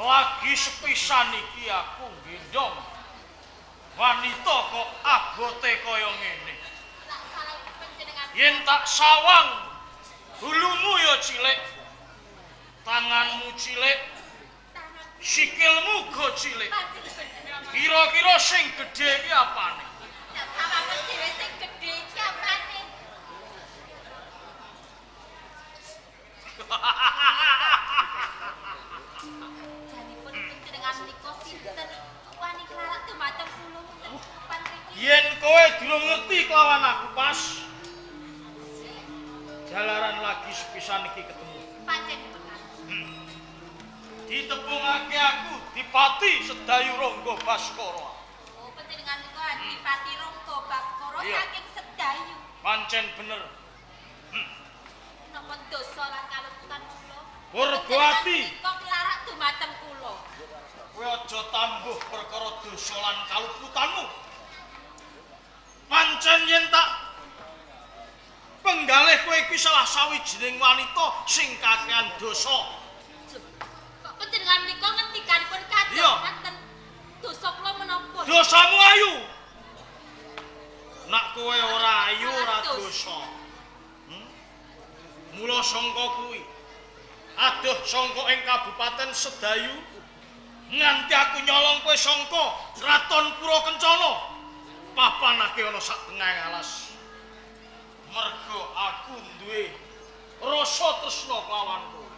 Lagi sepisan iki aku gendong wanita kok abote kaya ngene. Yen tak sawang hulumu ya cilik, tanganmu cilik, sikilmu go cilik. Kira-kira sing gedhe iki apane? Sawangmu dhewe sing gedhe iki apane? Yen kowe durung ngerti kelawan aku pas jalaran lagi sepisan iki ketemu. Pancen tenan. Ditepungake aku Dipati Sedayu Rangga Baskara. Oh, panjenengan niku Dipati Rangga Baskara saking Sedayu. Pancen bener. Napa dosa lan kaluputan kula? Purbawati. Kok larak dumateng kula. Kowe aja tambuh perkara dosa lan kaluputanmu. Pancen yen tak penggalih kowe iki salah sawijining wanita sing kakehan dosa. Kok panjenengan menika ngendikanipun kados ngaten. Dosa kula menapa? Dosamu ayu. Nak kowe ora ayu ora dosa. Mula sangka kuwi adoh sangka ing Kabupaten Sedayu nganti aku nyolong kowe sangka Kraton Pura Kencana. Papanake ana sak tengah alas. Mergo aku duwe rasa tresna kelawan kowe.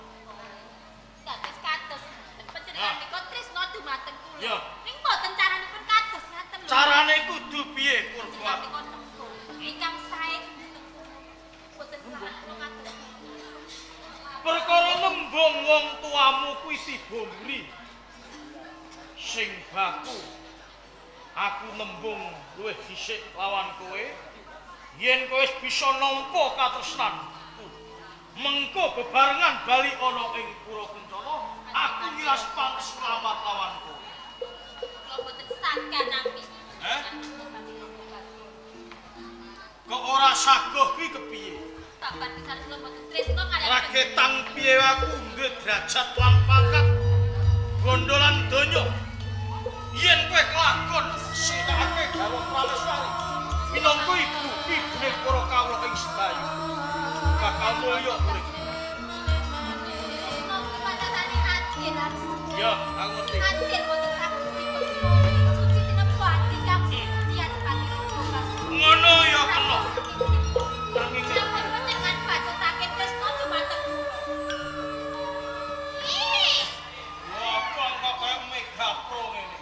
Dados kados panjenengan menika tresna dumateng kula. Ya. Ning mboten caranipun kados ngaten lho. Carane kudu piye, Purbawati? Ingkang sae mboten salah ngaten. Perkara nembung wong tuamu kuwi tiba mburi. Sing baku aku nembung luwih dhisik lawan kowe yen kowe wis bisa nampa katresnanku. Mengko bebarengan bali ana ing Pura Kencana, aku ngilas pantes selamat lawan kowe. Kula mboten saged nampi. Kok ora saguh kuwi kepiye? Bapak pisan kula mboten tresna kaliyan Raketang piye aku duwe derajat lan pangkat gondolan donya. Yen kowe kelakon sing takake garwa Prameswari minangka ibu ibune para kawula ing Sedayu bakal mulya urip. Ya, aku ngerti. Ngono ya kena. Nanging apa kok kaya Megapro ngene.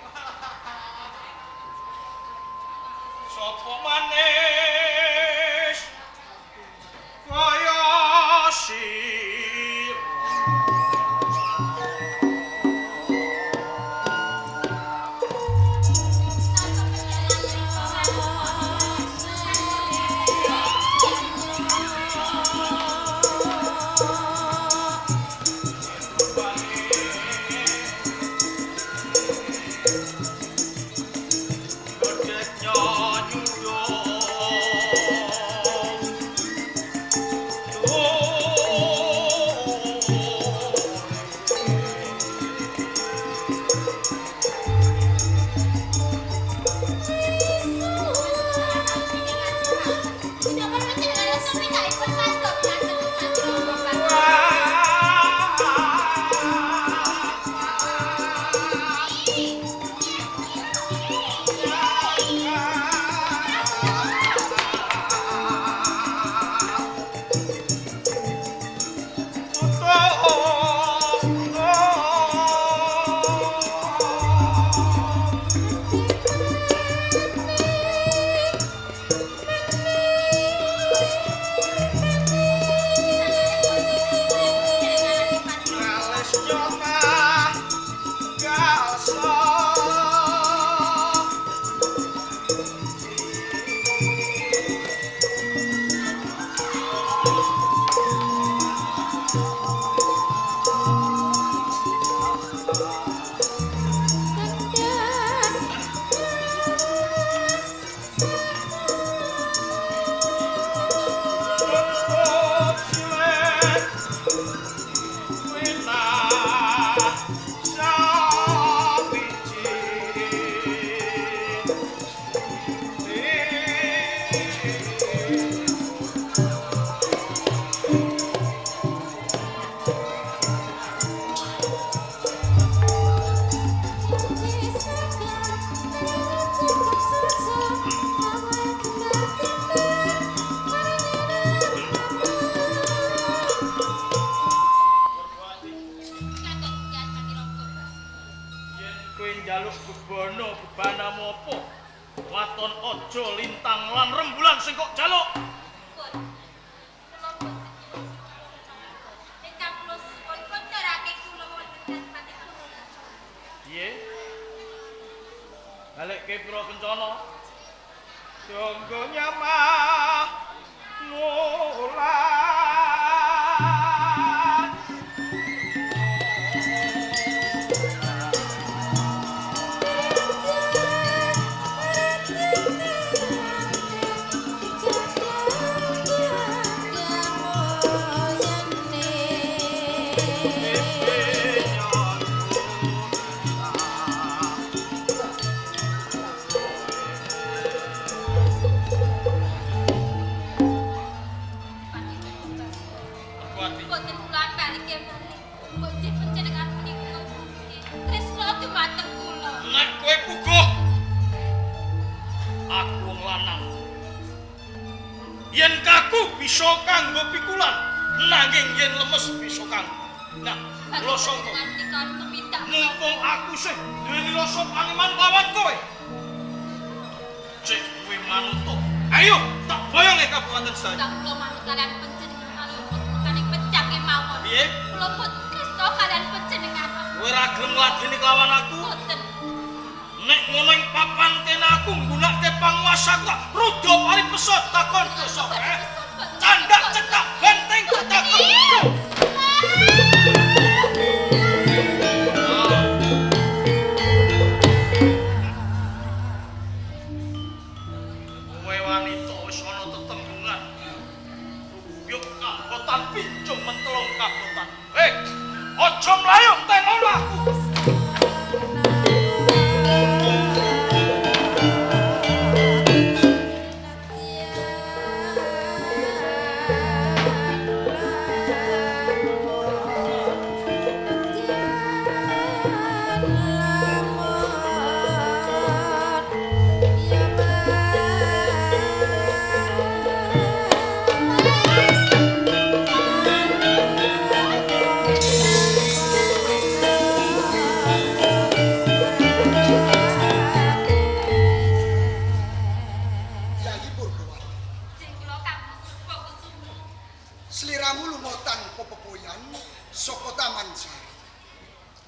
Sopo manis kaya sira. Oh kowe njaluk bebono bebanamu apa? Waton aja lintang lan rembulan sing kok jaluk. Pun. Kula boten ingkang kula suwun koncerake kula wonten pati kula. Piye? Balekke pira kencana? Tunggu nyamah nulan. Boten kula balike malih. Kok panjenengan menika tresna dumateng kula. Nek kowe puguh, aku wong lanang. Yen kaku bisa kanggo pikulan, nanging yen lemes bisa kanggo. Nah, kula sangka Panjenengan nika tumindak mumpung aku sih duweni rasa paniman lawan kowe. Cek kowe manut. Ayo, tak boyong kabupaten sedaya. tak kula manut kalian panjenengan malih kaning pecah kemawon. Piye? Kula pun tresna kalian panjenengan. Kowe ra gelem ngladeni kelawan aku? Boten. Nek ngono ing papan kene aku nggunakake panguasa tak rudha paripesot takon dosa. Candak cetak benteng takon. Kowe wanita wis ana tetembungan. Yuk kabotan pinjung mentelung kabotan. Aja mlayu teng omahku. Sliramu lumotan pepopoyan saka taman sari.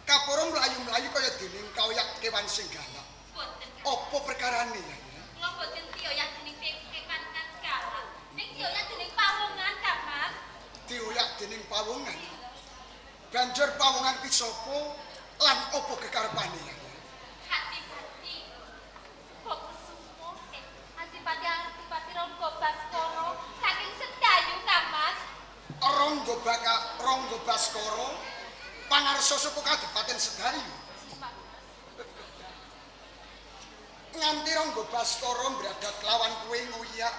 Kaporo mlayu-mlayu kaya dening kaoyak kewan sing galak. Boten. Apa perkarane ya? Kula boten dioyak dening kekan galak. Ning dioyak dening pawongan, Kang Mas. Dioyak dening pawongan. Banjur pawongan ki sapa lan apa kekarepane ya? Hati-hati. Fokus sumo. Hati-hati Ronggo Baskoro saking Sedayu, Kang Mas. Ronggo Baskara pangarsa saka Kadipaten Sedayu. Nganti Ronggo Baskara mbradat lawan kowe nguyak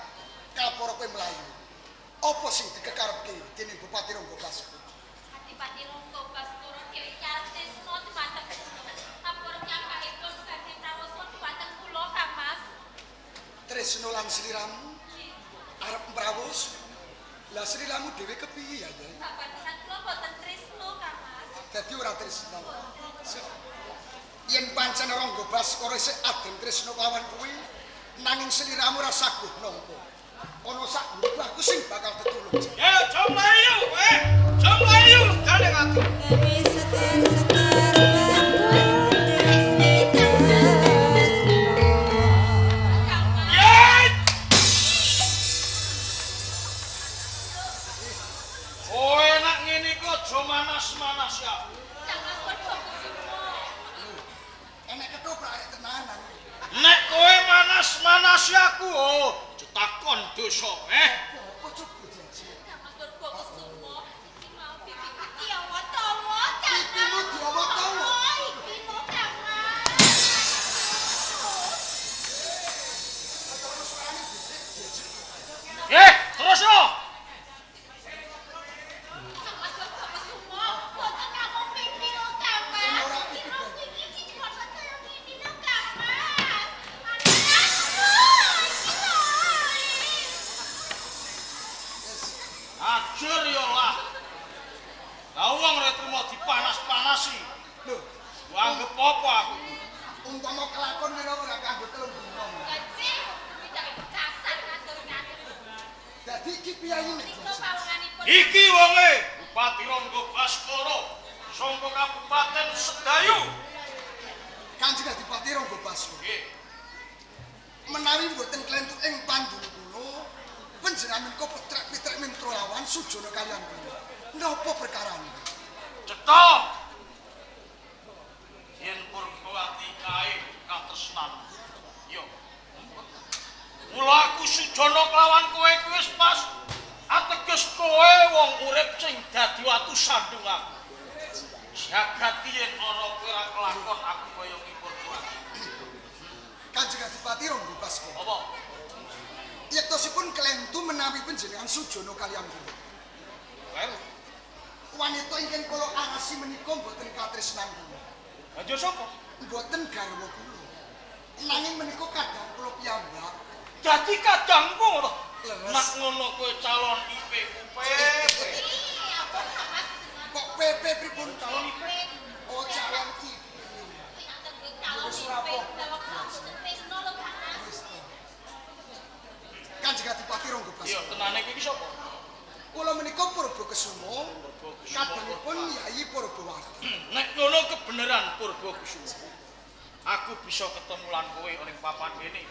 kaporo kowe mlayu. Apa sing dikekarepke dening Bupati Ronggo Baskara? Hati-hati Ronggo Baskoro dhewe tresna dumateng kula. Kaporo nyangkahipun badhe prawoso dumateng kula, Kang Mas. Tresna lan sliramu arep mrawos. Lah sliramu dhewe kepiye ya? Bapak kula boten tresna, Kang Mas. Dadi ora tresna. Yen pancen Ronggo Baskara isih adem tresna kelawan kuwi, nanging sliramu ora saguh nampa. Ana sak aku sing bakal tetulung. Ya, jom layu, jom layu, gandeng ati. Kowe nak ngene iki aja manas-manas ya. Jangan fokus sumo. Enek ketoprak arek tenanan. Nek kowe manas-manas aku, cetakon dosa, Apa cukup janji? Jangan fokus sumo. Iki mau pipi diawa-tawa, Pipimu diawa-tawa? Iki mau Kang Mas. Terus yo. Jangan fokus sumo. Boten ngomong pipi lho, Kang Mas. Iki mau iki cuma kaya ngene lho, Kang Mas. Ajur yo lah. Lah wong ora trimo dipanas-panasi. Lho, Gua anggap apa aku? Umpama kelakon ngono ora kanggo telung dina. Kecil, tidak kasar ngatur-ngatur. Dadi iki piyayine. Niku pawonganipun. Iki wonge Bupati Rangga Baskara saka Kabupaten Sedayu. Kanjeng Adipati Rangga Baskara. Nggih. Menawi mboten klentuk ing pandhung kula, panjenengan menika petrek-petrek mitra lawan sujana kaliyan kula. Napa perkarane? Cetha. Yen Purbawati kae katresnan. Yo. Mula aku sujana kelawan kowe kuwi wis pas. Ateges kowe wong urip sing dadi watu sandung aku. Jagat yen ana kowe ora kelakon aku kaya ngipun Purbawati. Kanjeng Adipati Rangga Baskara. Apa? Yektosipun klentu menawi panjenengan sujana kaliyan kula. Well, Wanita ingkang kula arasi menika mboten katresnan kula. banjur sapa? Mboten garwa kula. Nanging menika kadang kula piyambak. Dadi kadangmu ngono. Leres. Nak ngono kowe calon IPUP. Apa amat? Kok PP pripun Calon IP. Oh calon iki. Kalau IP dalam kampus Tresno lho Kang Mas. Kanjeng Adipati Rangga Iya, Baskara. tenane kuwi sapa? Kula menika Purbakusuma. Kadangipun Yai Purbawati. Nek ngono kebenaran Purbakusuma. Aku bisa ketemu lan kowe ning papan kene.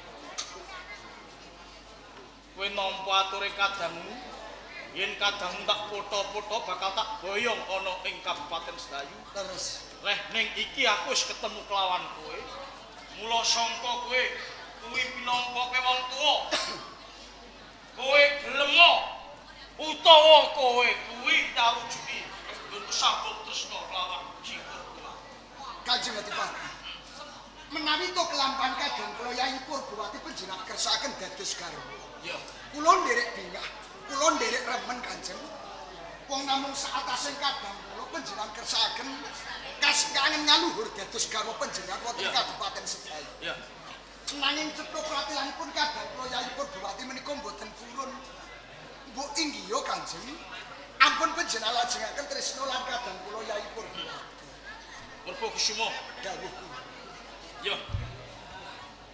Kowe nampa aturing kadangmu. Yen kadangmu tak foto-foto bakal tak boyong ana ing Kabupaten Sedayu. Terus Leh ning iki aku wis ketemu kelawan kowe. Mula sangka kowe kuwi pinangka kowe wong tuwa. Kowe gelem utawa kowe kuwi tarujuki sambung tresna kelawan Cikur kula. Kanjeng Adipati. Menawi to kelampan kadang kula Yai Purbawati panjenengan kersakaken dados garwa. Ya, Kula nderek bingah, kula nderek remen Kanjeng. Wong namung saatase kadang kula panjenengan kersakaken kangen ngaluhur dados garwa panjenengan wonten Ya. Kabupaten Sedayu. ya. Nanging cetha pratilanipun kadang kula Yai Purbawati menika mboten purun. Mbok inggih Kanjeng. Ampun panjenengan lajengaken tresna lan kadang kula Yai Purbawati. Purbakusuma. Dawuh kula. Ya.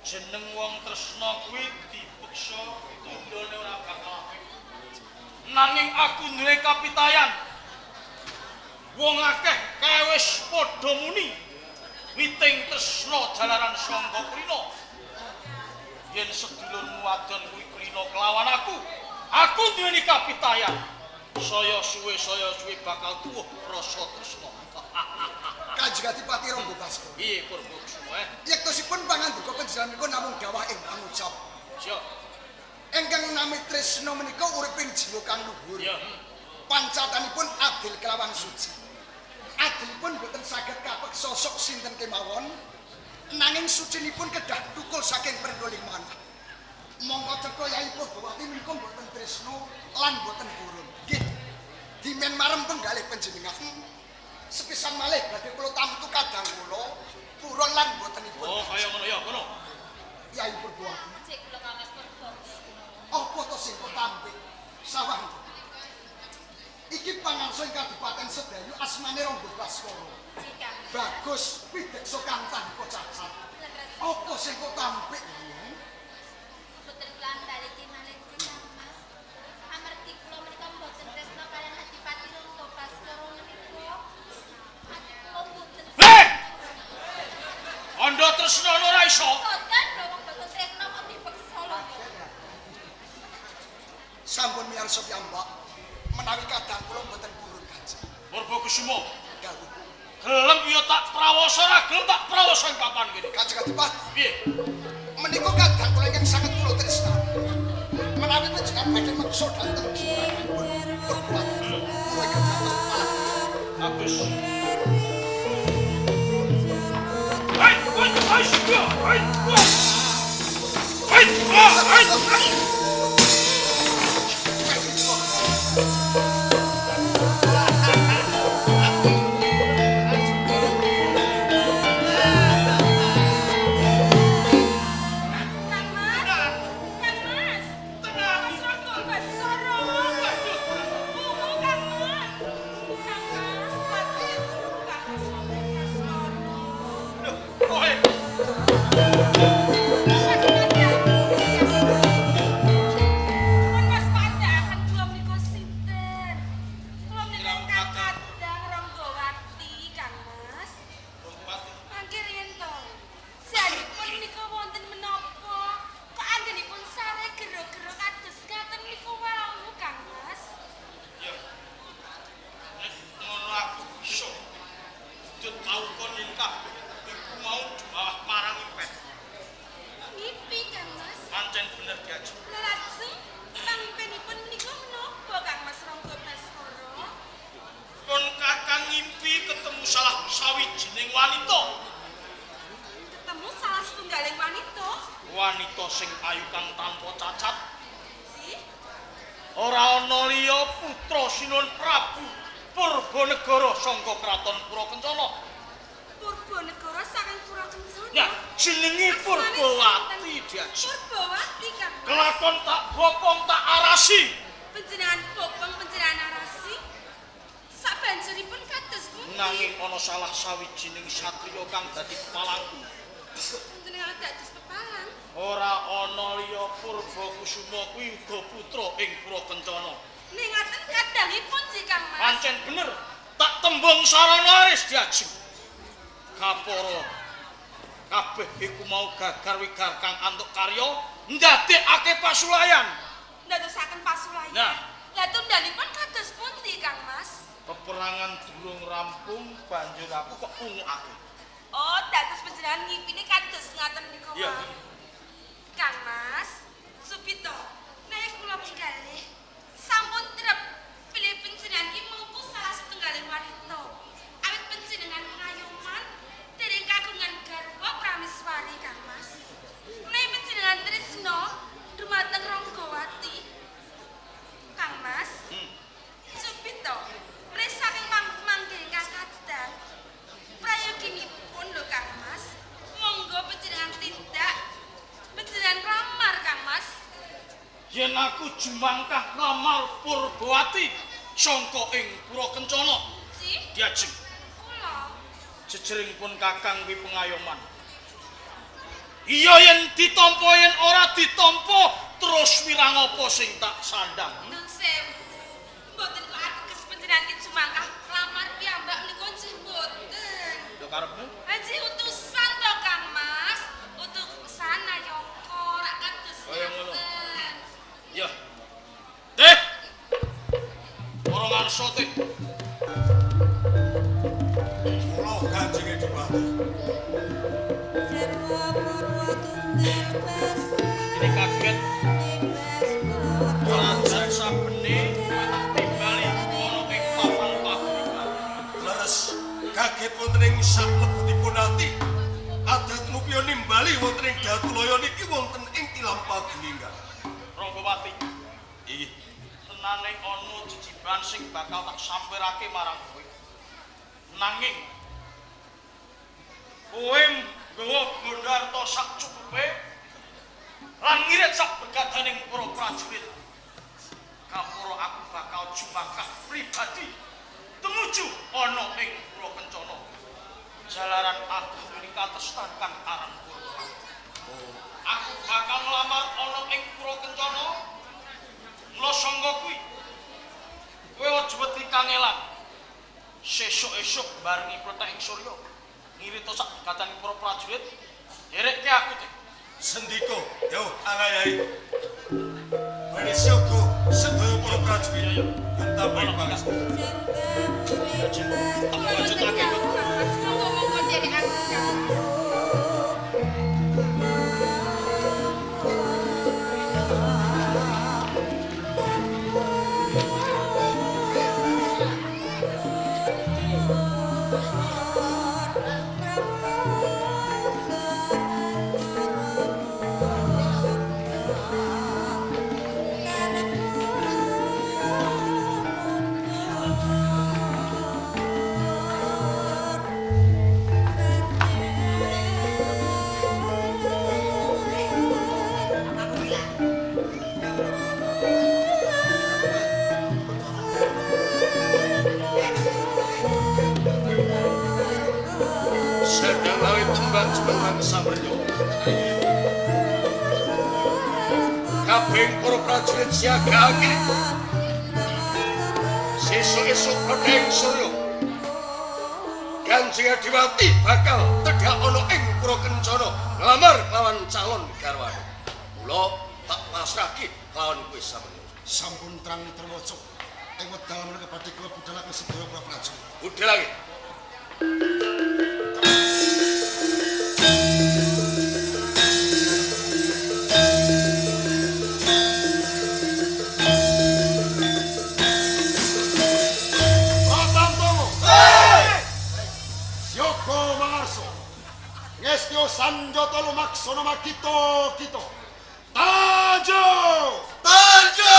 Jeneng wong tresna kuwi dipeksa tundone ora bakal apik. Nanging aku duwe kapitayan. Wong akeh kae wis padha muni. Witing tresna jalaran sangga prina. Yen sedulurmu wadon kuwi prina kelawan aku duweni kapitayan. Saya suwe bakal tuwuh rasa tresna. Kanjeng Adipati Rangga Baskara. Piye Purbakusuma? Yektosipun pangandika panjenengan menika namung dawah ing pangucap. Siap. Ingkang nami tresna menika uriping jiwa kang luhur. Ya. Pancatanipun adil kelawan suci. Adilipun boten saged kapek sosok sinten kemawon. Nanging sucinipun kedah tukul saking prindoling manah. Monggo cetha Yai Purbawati menika boten tresna lan boten purun. Nggih. Dimen marem penggalih panjenengan. Sepisan malih badhe kula tamtu kadang kula purun lan botenipun. Oh, kaya ngono ya, ngono. Yai Purbawati. Cek kula Kang Mas Purbakusuma. Apa to sing kok tampik? Sawang. Iki pangarsa ing Kabupaten Sedayu asmane Rangga Baskara. Jika Bagus pideksa kang tanpa cacat. Apa sing kok tampik? boten kelan daliki malih Kang Mas. Amargi kula menika boten tresna kaliyan Adipati Rangga Baskara menika. Ati kula boten Hei! Anda tresna ora iso. boten lho wong boten tresna kok dipeksa lho. Sampun miyarsa piyambak menawi kadang kula mboten purun Kanjeng. Purbakusuma, Dawuh. gelem ya tak prawasa ora gelem tak prawasa ing papan kene. Kanjeng Adipati, Piye? menika kadang kula ingkang sanget kula tresnani. Menawi panjenengan badhe meksa dhateng Purbawati. Kula ingkang dados kepala. Bagus. Hai, ya. Hai. Kang Mas. Kang Mas Rangga Baskara. Oh, Kang Mas. Kang Mas, Kang Mas Rangga Baskara. Kowe ketemu salah sawijining wanita. Ketemu salah setunggaling wanita. Wanita sing ayu kang tanpa cacat. Si? Ora ana liya putra Sinuhun Prabu Purbanegara sangka kraton Purakencana. Purbanegara saking Purakencana. Ya, jenenge Purbawati Diaji. Purbawati Kang. Kelakon tak bopong tak arasi. Panjenengan bopong panjenengan arasi. Sabanjuripun kados pundi? Nanging ana salah sawijining satriya kang dadi kepalangku. Panjenengan dados pepalang. Ora ana liya Purbakusuma kuwi uga putra ing Purakencana. Ning ngaten kadangipun si Kang Mas. Pancen bener, tak tembung sarana aris Diaji. Kapara kabeh iku mau gagar wigar kang antuk karya ndadekake pasulayan. Ndadosaken pasulayan. Nah. Lah tundhanipun kados pundi Kang Mas? Peperangan durung rampung banjur aku kok ungukake. Oh, dados panjenengan ngipine kados ngaten nika Iya. wae. Kang Mas, Supito, nek kula penggalih sampun trep pilih panjenengan iki mengku salah setunggaling wanita. Awit panjenengan ngayoman dereng kagungan garwa prameswari Kang Mas. Nek panjenengan tresna dumateng Ranggawati. Kang Mas, Supito, nek saking mangke ingkang kadang prayoginipun lho Kang Mas. Monggo panjenengan tindak panjenengan lamar Kang Mas. Yen aku jumangkah ngamar Purbawati sangka ing Purakencana. Si, Diajeng kula jejeringipun Kakang wi pengayoman. Iya yen ditampa yen ora ditampa terus wirang apa sing tak sandang. nun sewu. Mboten kok ateges panjenengan ki jumangkah lamar piyambak menika nggih mboten. Lho karepmu? Haji utusan to Kang Mas. Utusan ayoko rak kados Kaya ngono. ngaten. Ya. Teh. Ora ngarsa teh. Kula Kanjeng Adipati. Ini kaget. Rajan sabene kowe tak timbali ana ing papan paguyuban. Leres kaget wonten ing saklebetipun ati. Adat nupya nimbali wonten ing Gatulaya niki wonten ing Tilam Pagilinggan. Ranggawati, Inggih. tenane ana jejiban sing bakal tak sampirake marang kowe. Nanging kowe nggawa Gondarta sak cukupe lan ngirit sak begadaning para prajurit. Kapura aku bakal jumangkah pribadi tumuju ana ing Purakencana. Jalaran aku muni katresnan kang aran Purba. Aku bakal nglamar ana ing Purakencana. Mula sangga kuwi kowe aja wedi kangelan. Sesuk-esuk barengi pletek ing surya ngirita sak begadaning para prajurit. Derekke aku teh. Sendika, yo angayai. Panisyogo sedaya para prajurit tambahi pangestu. Tak lanjutake kok. Kang Mas, monggo nderekaken Kang Mas. Sedang lawe tembang jumengan samreya. Kabeh para prajurit siagake. Sesuk-esuk padha ing surya. Kanjeng Adiwati bakal tedhak ana ing Purakencana nglamar lawan calon garwane. Kula tak pasrahke lawan kowe sampeyan. Sampun terang terwaca ing wekdal menika badhe kula budhalaken sedaya para prajurit. Budhalake. Ngestyo sanjata lumaksana makita kita. Tanjo! Tanjo!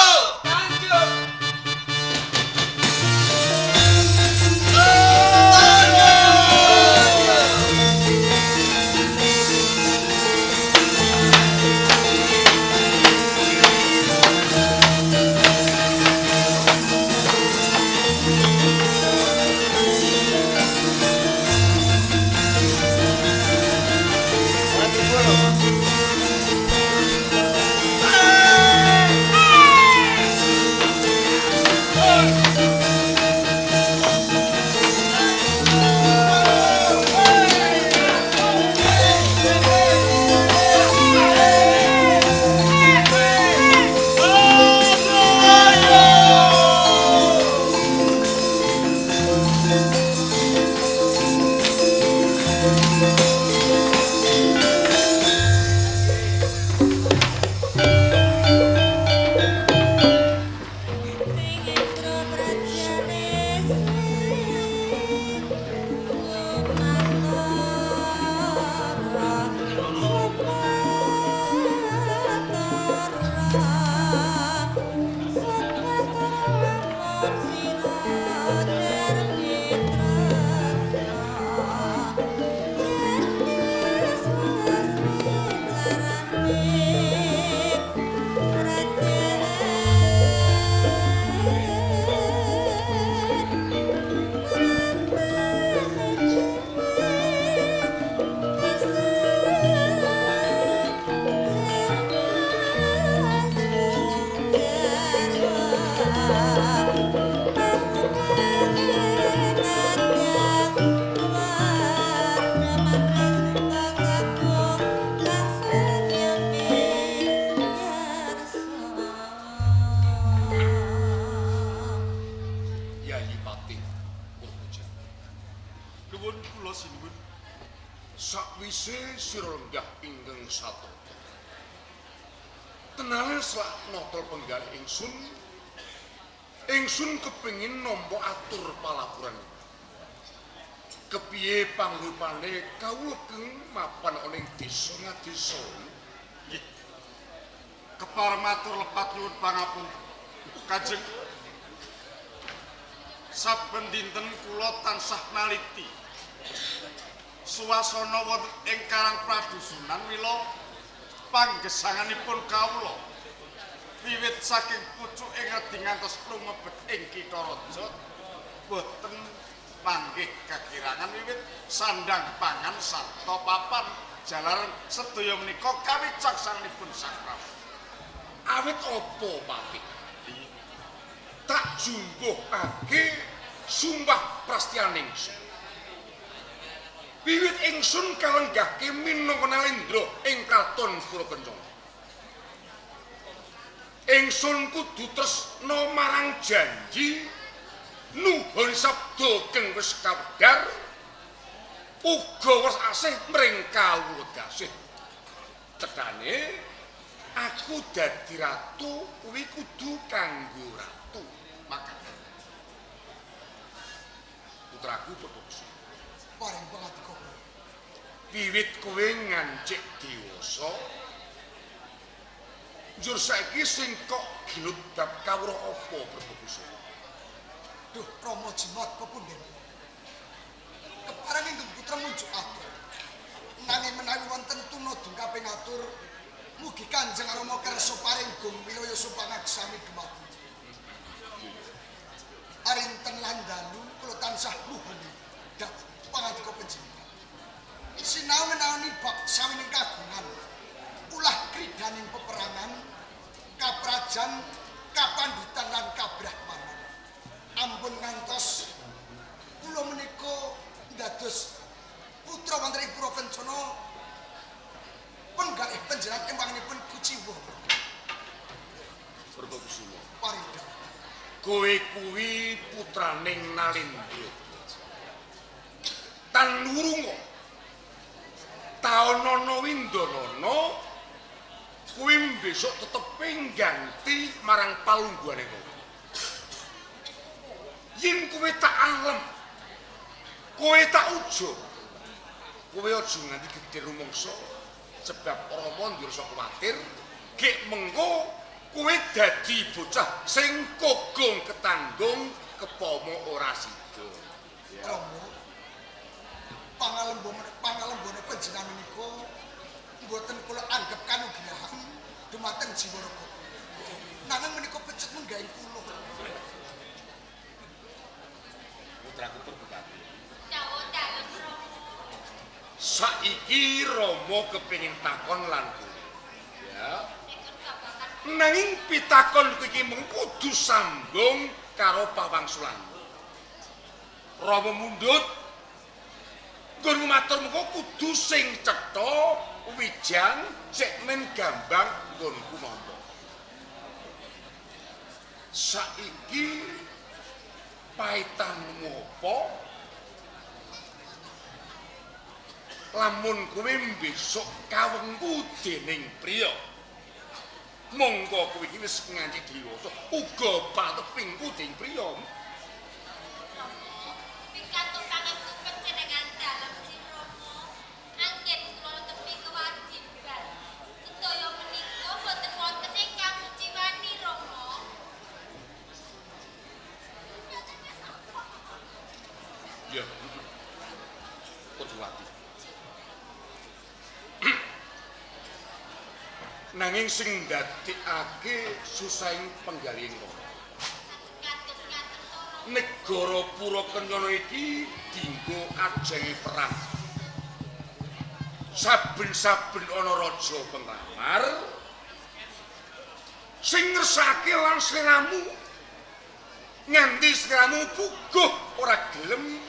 Sakwise sira lenggah ingkang sato. Tenane slak notol penggalih ingsun kepengin nampa atur palaburan. Kepiye pangrupane kawula keng mapan ana ing desa ngadesa. Nggih. Kepareng matur lepat nyuwun pangapunten. Kajeng saben dinten kula tansah naliti suasana wonten ing Karang Pradusunan mila panggesanganipun kawula wiwit saking pucuk ing adi ngantos lumebet ing Kitha Raja boten panggih kakirangan wiwit sandang pangan sarta papan jalaran sedaya menika kawicaksananipun Sang Prabu. Awit apa Pati? Tak jumbuhake sumpah prastianing ingsun. Wiwit ingsun kalenggahke minangka nalendra ing kraton Purakencana. Ingsun kudu tresna marang janji nuhun sabda kang wis kawedhar uga wis asih mring kawula gasih. Cedhane aku dadi ratu kuwi kudu kanggo ratu. Maka putraku Purwokerto paring pangatika wiwit kowe ngancik dewasa njur saiki sing kok gilut bab kawruh apa Purwokerto? Duh Rama Jimat pepunden kepareng ingkang putra munjuk atur nanging menawi wonten tunadung kaping atur mugi Kanjeng Rama kersa paring gong wilaya supangaksami dumati arinten lan dalu kula tansah nuhun dak pangatika panjenengan sinau menawi bab sawining kagungan ulah kridaning peperangan kaprajan kapanditan lan kabrahmanan ampun ngantos kula menika dados putra wonten ing Purakencana penggalih panjenengan kembanganipun kuciwa Purwokusuma parindah kowe kuwi putraning Nalendra tan wurunga taunana windanana kuwi besok tetepe ngganti marang palungguhane kowe yen kowe tak alem kowe tak ujo kowe aja nganti gedhe rumangsa sebab Rama ndirasa kuwatir gek mengko kowe dadi bocah sing kogong ketanggung kepama ora sida. Romo, pangalembone panjenengan menika mboten kula anggep kanugrahan dumateng jiwa raga. Nanging menika pecet menggawe kula. Putraku Purbati. Dawuh dalem Rama. Saiki Rama kepengin takon lan kowe. Ya. Ikut babakan Nanging pitakon iki mung kudu sambung karo pawangsulan. Rama mundhut nggon matur mengko kudu sing cetha wijang sik men gambang nggonku mampa. Saiki paitanmu apa? Lamun kowe besok kawengku dening priya. Monggo kowe iki wis nganti dewasa, uga patut pingku dening priya. pikantuk pangestu panjenengan dalem Rama. Anggen kula tepi kewajiban. Sedaya menika boten wonten ingkang mujiwani Rama. Ya. Putrwati. Nanging sing ndadekake susahing penggalihing Rama. Kados ngaten to Rama. Negara Purakenyana iki dienggo ajenge perang. Saben-saben ana raja penglamar sing ngersake lan sliramu nganti sliramu puguh ora gelem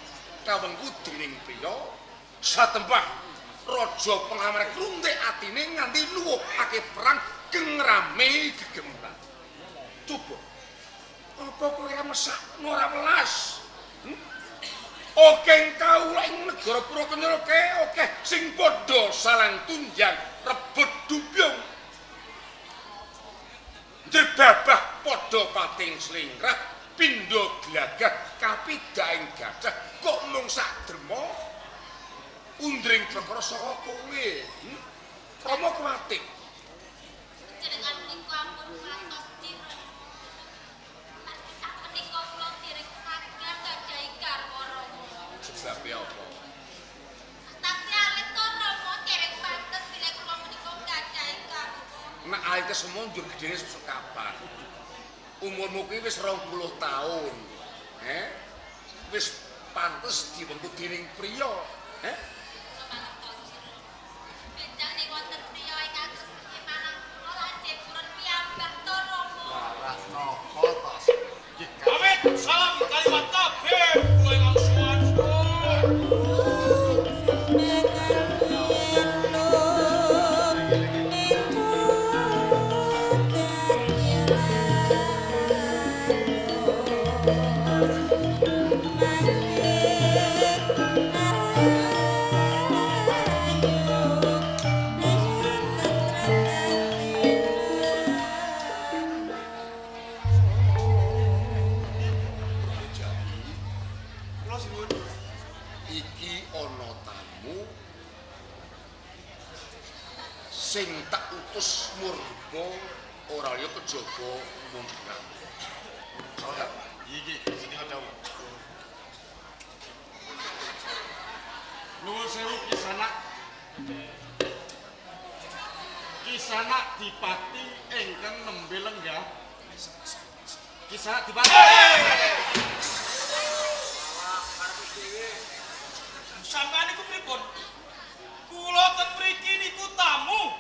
kawengku dening priya satembah raja penglamar kruntik atine nganti nuwuhake perang gengrame gegemban. Coba apa kowe ora mesak ora welas? Oke kawula ing negara Purakenyana oke sing padha salang tunjang rebut dubyung. Debabah padha pating slingkrah pindha glagah kapidaing gajah kok mung sak derma undring perkara saka kowe. Rama kuwatir. Jenengan menika ampun matos dira. Margi sak menika kula dereng saged gadhahi garwa Rama. Sebab apa? Tasih alit to Rama dereng pantes bilih kula menika gadhahi garwa. Nek alite semundur gedene sesuk kapan? Umurmu kuwi wis 20 taun. Wis pantes diwengku dening priya. Benjang ning wonten priya ingkang resmi manang kula lajeng purun piyambak to Rama. Waras napa tas? Pamit salam kalimat tabib kula ingkang suwun. Iki ana tamu sing tak utus murba ora liya kejaba mundhak. Iki sing dawuh. Nuwun sewu Kisanak. Kisanak Dipati ingkang nembe lenggah. Kisanak Dipati. Sampeyan niku pripun? Kula ten mriki niku tamu.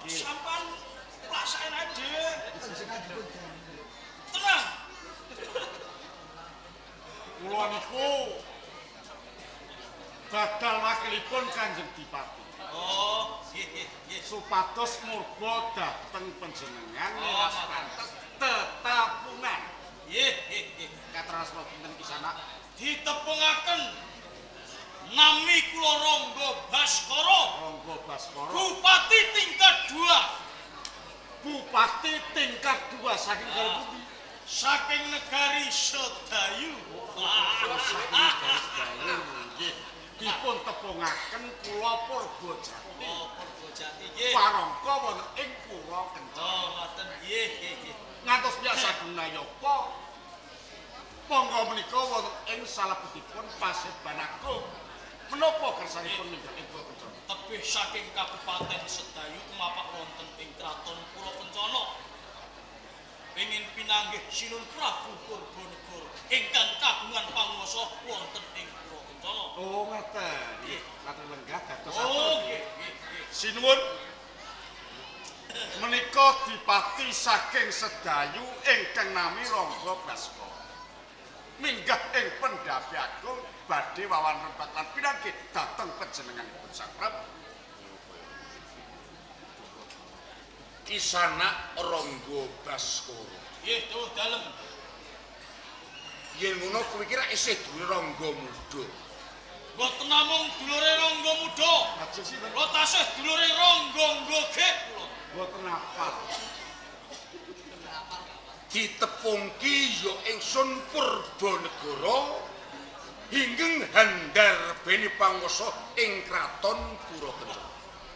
Sampeyan pelaksane dhewe. Tenang. Kula niku badal wakilipun Kanjeng Dipati. Oh, nggih. Supados murba dhateng panjenengan niwas pantes tetapungan. Nggih. Kateras pinten Kisanak? Ditepungaken nami kula Rangga Baskara. Rangga Baskara. Bupati tingkat 2. Bupati tingkat 2 saking negari pundi? Saking negari Sedayu. Saking negari Sedayu. Nggih. Dipun nepungaken kula Purbajati. Oh, Purbajati nggih. Parangka wonten ing Pura Kencana. Oh, ngoten nggih, nggih. Ngantos biasa gunayapa monggo menika wonten ing salebetipun paseban agung. Menapa kersanipun minggat ing Pura Kencana? Tebih saking Kabupaten Sedayu tumapak wonten ing Kraton Pura Kencana. Pengin pinanggih Sinun Prabu Purbanegara ingkang kagungan panguwasa wonten ing Pura Kencana. Oh, ngeten. Nggih, matur lenggah dados Oh, nggih, nggih. sinuwun menika dipati saking Sedayu ingkang nami Rangga Baskara. Minggah ing Pendhapi Agung badhe wawan rempat lan pinanggih dhateng panjenenganipun Sang Prabu. Kisana Rangga Baskara. Nggih, tuh dalem. Yen ngono kuwi kira isih duwe Rangga Muda. Mboten namung dulure Rangga Muda. Lajeng sinten? Kula tasih dulure Rangga Nggogek kula. Mboten apal. Ditepungki ya ingsun Purbanegara hinggeng handar beni panguwasa ing Kraton Pura Kencana.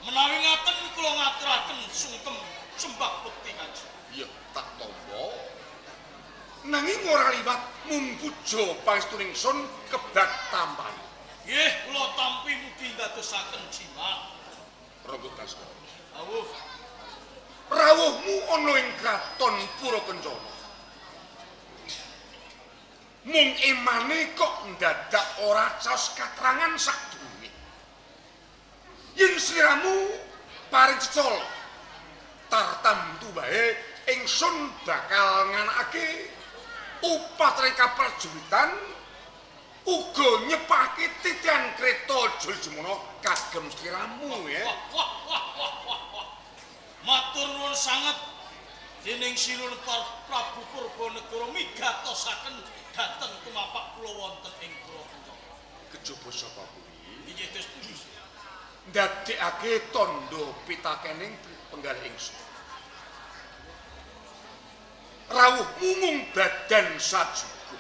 Menawi ngaten kula ngaturaken sungkem sembah bukti kanjeng. Ya tak tampa. Nanging ora liwat mung puja pangestuning ingsun kebak tambahi. Nggih, kula tampi mugi ndadosaken jimat. Rangga Baskara. Awuh, Rawuhmu ana ing Kraton Pura Kencana. Mung emane kok ndadak ora caos katrangan sadurunge. Yen sliramu paring cecol tartamtu wae ingsun bakal nganakake upacara kaprajuritan uga nyepake titian kreta Jolajemana kagem sliramu ya. wah. Matur nuwun sanget dening Sinun Prabu Purbanegara migatosaken dhateng tumapak kula wonten ing Pura Kencana. Kejaba sapa kuwi? Inggih setuju. Ndadekake tandha pitakening penggalih ingsun. Rawuhmu mung badan sajuga.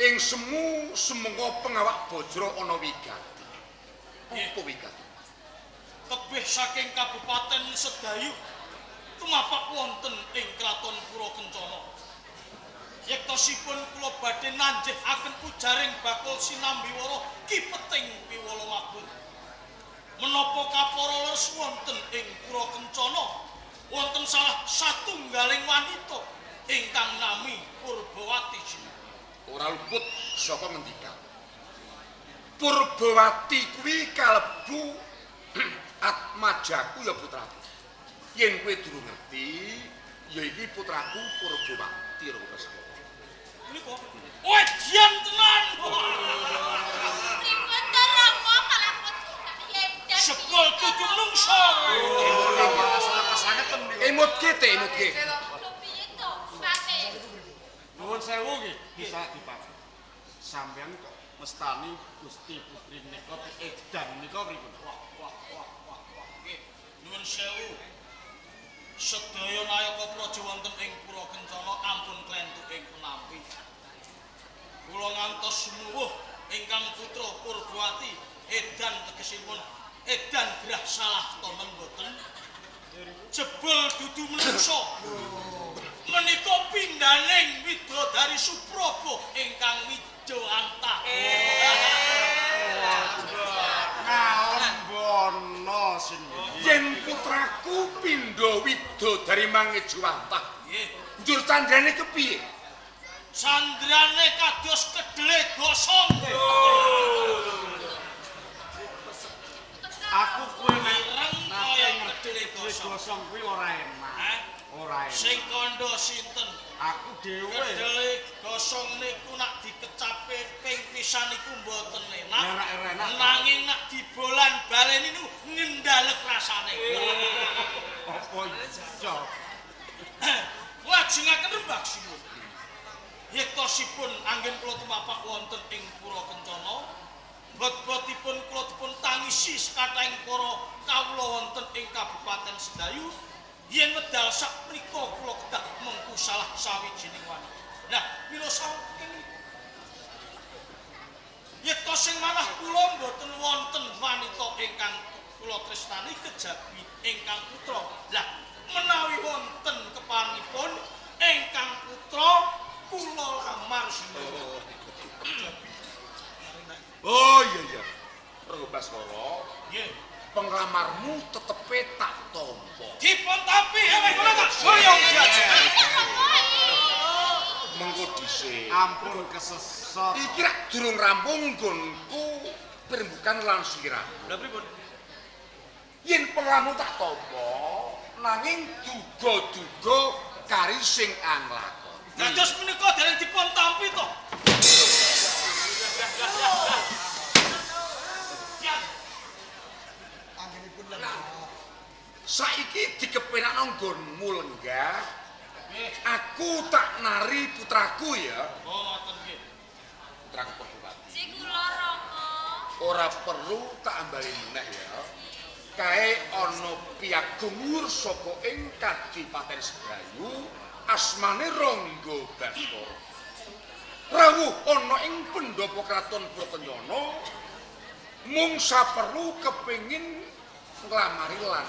Ing semu semenga pengawak bajra ana wigati. Apa wigati? Tebih saking Kabupaten Sedayu tumapak wonten ing Kraton Pura Kencana. Yektosipun kula badhe nanjihaken pujaring bakul sinambiwara kipeting piwala mabur. Menapa kapara leres wonten ing Pura Kencana wonten salah satunggaling wanita ingkang nami Purbawati. Ora luput saka ngendikan. Purbawati kuwi kalebu atmajaku ya putraku. Yen kowe durung ngerti, ya iki putraku Purbawati Rangga. Menika wedian tenan. Pripun to Rama kalapun yendang. Sepul tutu nungso. Emut kete, emut ke. Lho piye to, Pate? Nuwun sewu nggih, bisa dipakai. Sampeyan kok mestani Gusti Putri nika edan nika pripun? Wah. Nggih, nuwun sewu. Sedaya nayaka praja wonten ing Pura Kencana ampun klentuk ing punampi. Kula ngantos sumuwuh ingkang putra Purbawati edan tegesipun edan grah salah tonton boten. Jebul dudu menungso. Menika pindhaning widodari Supraba ingkang mijo antah. Ngaon bono sini. Yen putraku pindha widodari mangejo antah. Nggih, Njur candrane kepiye? sandrane kados kedele gosong. Aku kuwi nek Ireng nate kaya ngerti kedele gosong. gosong kuwi ora enak. Hah? Ora enak. Sing kandha sinten? Aku dhewe Kedele gosong niku nak dikecape ping pisan niku mboten enak. enak-enak. Nanging nak dibolan balen niku ngendhalek rasane. Apa iya? Lajengaken rembag sinuwun. Yektosipun anggen kula tumapak wonten ing Pura Kencana, bot-botipun kula dipun tangisi sakathahing para kawula wonten ing Kabupaten Sedayu, yen medal sakmenika kula kedah mengku salah sawijining wanita. Nah, mila saking niku. Yektos Lajeng manah kula mboten wonten wanita ingkang kula tresnani kejawi ingkang putra. Lah menawi wonten kepanipun ingkang putra kula lamar sinten. Oh iya. Renggo Baskara. Nggih. Penglamarmu tetepe tak tampa. Dipun tampi aweh kula tak boyong diajeng. Mengko dhisik. Ampun kesesot. Iki rak durung rampung nggonku perembukan lan sirah. Lha pripun? Yen penglamu tak tampa, nanging duga-duga kari sing anglakon. Dados menika dereng dipun tampi to. Anginipun lemah. Saiki dikepenakno nggonmu lenggah. Aku tak nari putraku ya. Oh, ngoten nggih. Putraku Perbuati. Si kula Rama. Ora perlu tak ambali meneh ya. Kae ana piagunggur saka ing Kadipaten Sedayu asmane Rangga Baskara. Rawuh ana ing pendopo kraton Bratanyana mung saperlu kepengin nglamari lan.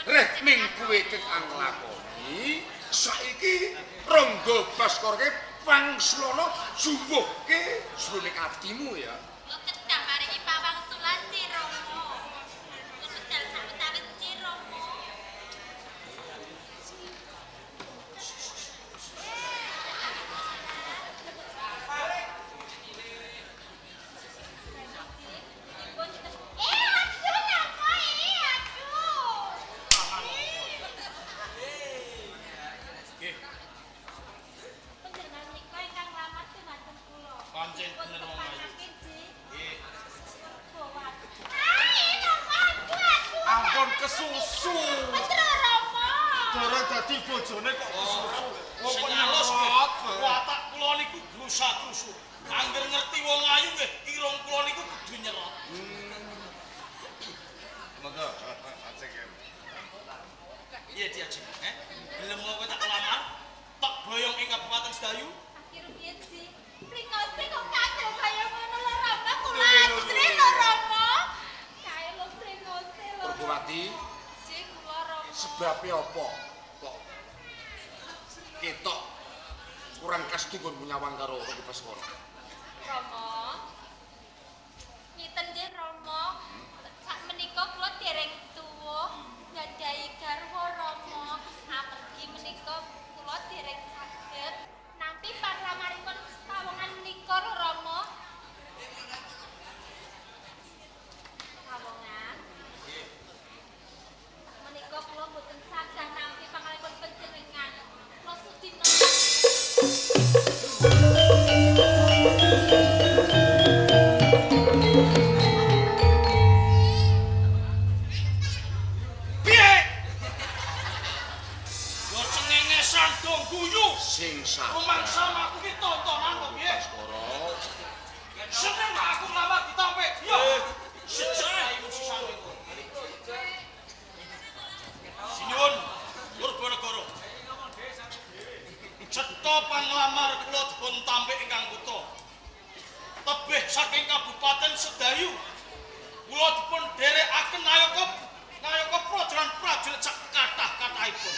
Reh ning kuwe keng anglakoni saiki Rangga Baskara ke pangsulana jumbuhke jroning atimu ya. Lo kedah maringi pawangsulan Cirama. Lo medal sawetawit Cirama. Nggih, Panjenengan menika ingkang nglamar dumateng kula. pancen bener wong ayu. Nggih. Ampun kesusu. Dereng dadi bojone kok kesusu. Wong alus watak kula niku grusa-grusu. Angger ngerti wong ayu nggih, irung kula niku kudu nyerot. Monggo, acek. Iya diajeng, gelem kowe tak lamar, tak boyong ing Kabupaten Sedayu. Akhir piye sih? Pringose kok kadang kaya ngono lho Rama, kula ajri lho Rama. Kae lho pringose lho. Perbuati, Ji kula Rama. sebabe apa kok ketok kurang kastu nggon nyawang karo Rangga Baskara? Rama. Ngiten nggih Rama. Sakmenika kula dereng tuwa, nyadahi garwa Rama. Amargi menika kula dereng saged nampi parlamaripun pawongan menika lho Rama. Pawongan. Menika kula boten sadah nampi pangalipun panjenengan. Kula sudina Piye? Yo cengengesan dong guyu. Sing sabar. Rumangsa aku ki tontonan kok piye? Baskara, Seneng aku ngamar ditampe. Yo. Sejak ayu sisan kowe. Sinuwun, Purbanegara. Cetha panglamar kula dipun tampe ingkang kutha. Tebih saking Kabupaten Sedayu. Kula dipun dherekaken nayaka prajurit sak kathah-kathahipun.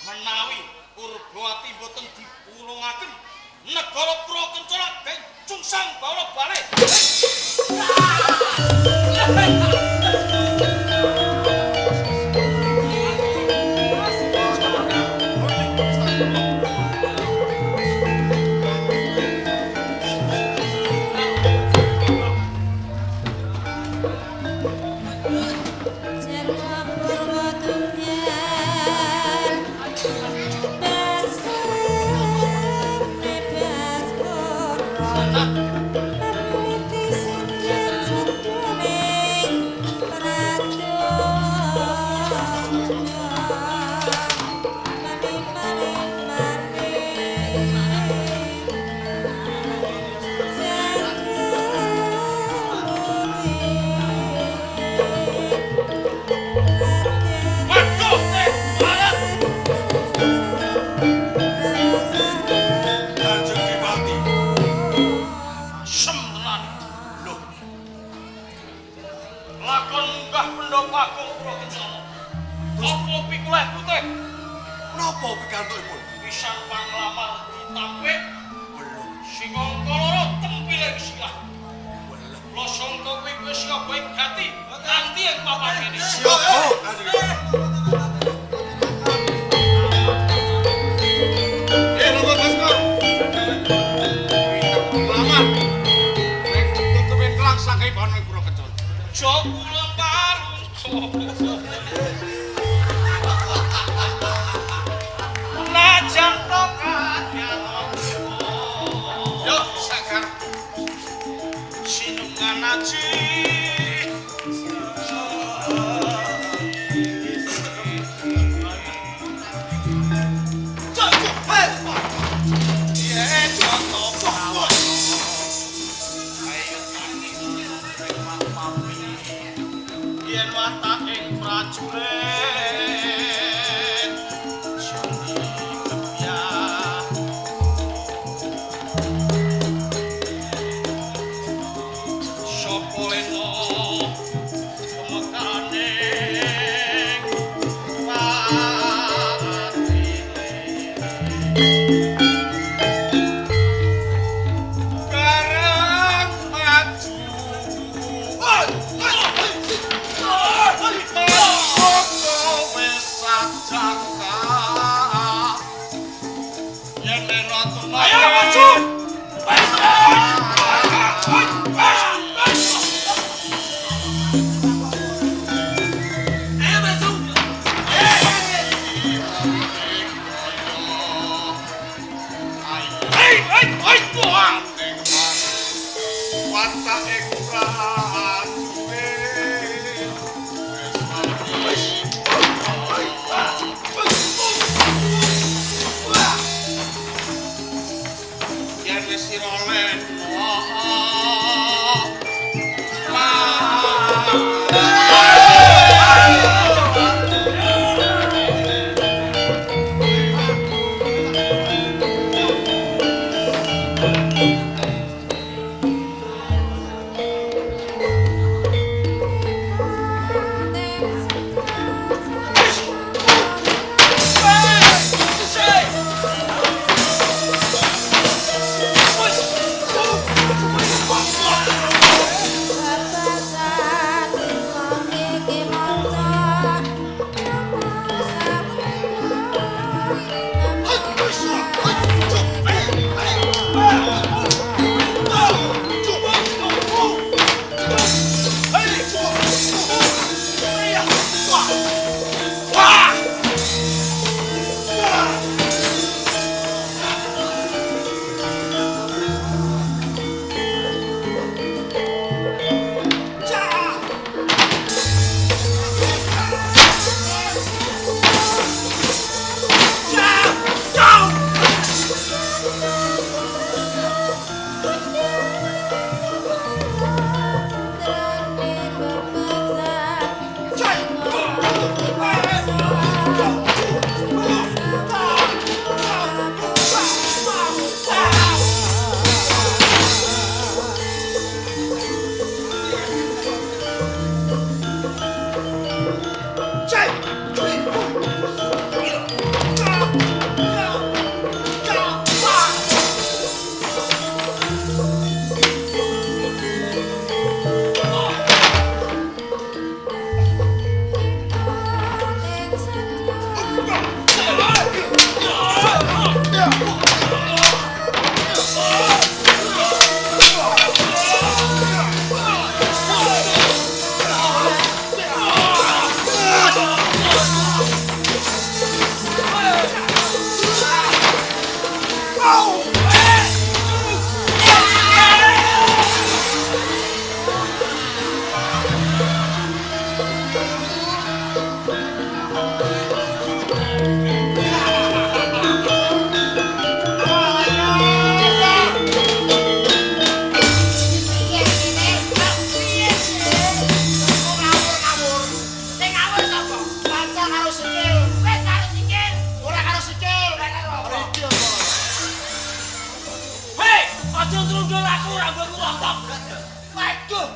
Menawi Purbawati boten dipulungaken negara Purwakencana gencung sang bala bale. Bebas lakon munggah pendopo agung kula kencana. Apa pikulih putih? Napa pikantokipun? Pisan panglamar ditampik. Singangka loro tempiling silah. Kula sangka kowe wis siapa ing gati nganti ing papan kene. Siapa? Napa Baskor? Pengalaman. Nek cepul kepen kelang sakai bahan ing Pura Kencana. Jo kula parungso. Najan tokatnya Yo, sakar. sinungan aji. Yen watak ing prajurit Joni kebyah sapa lena kemekaning karang maju ayo maju! Ayo maju! Hei, Tuhan! Watak ing yen wis sira lena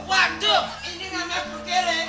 Waduh, ini namanya berkere.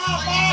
Apa?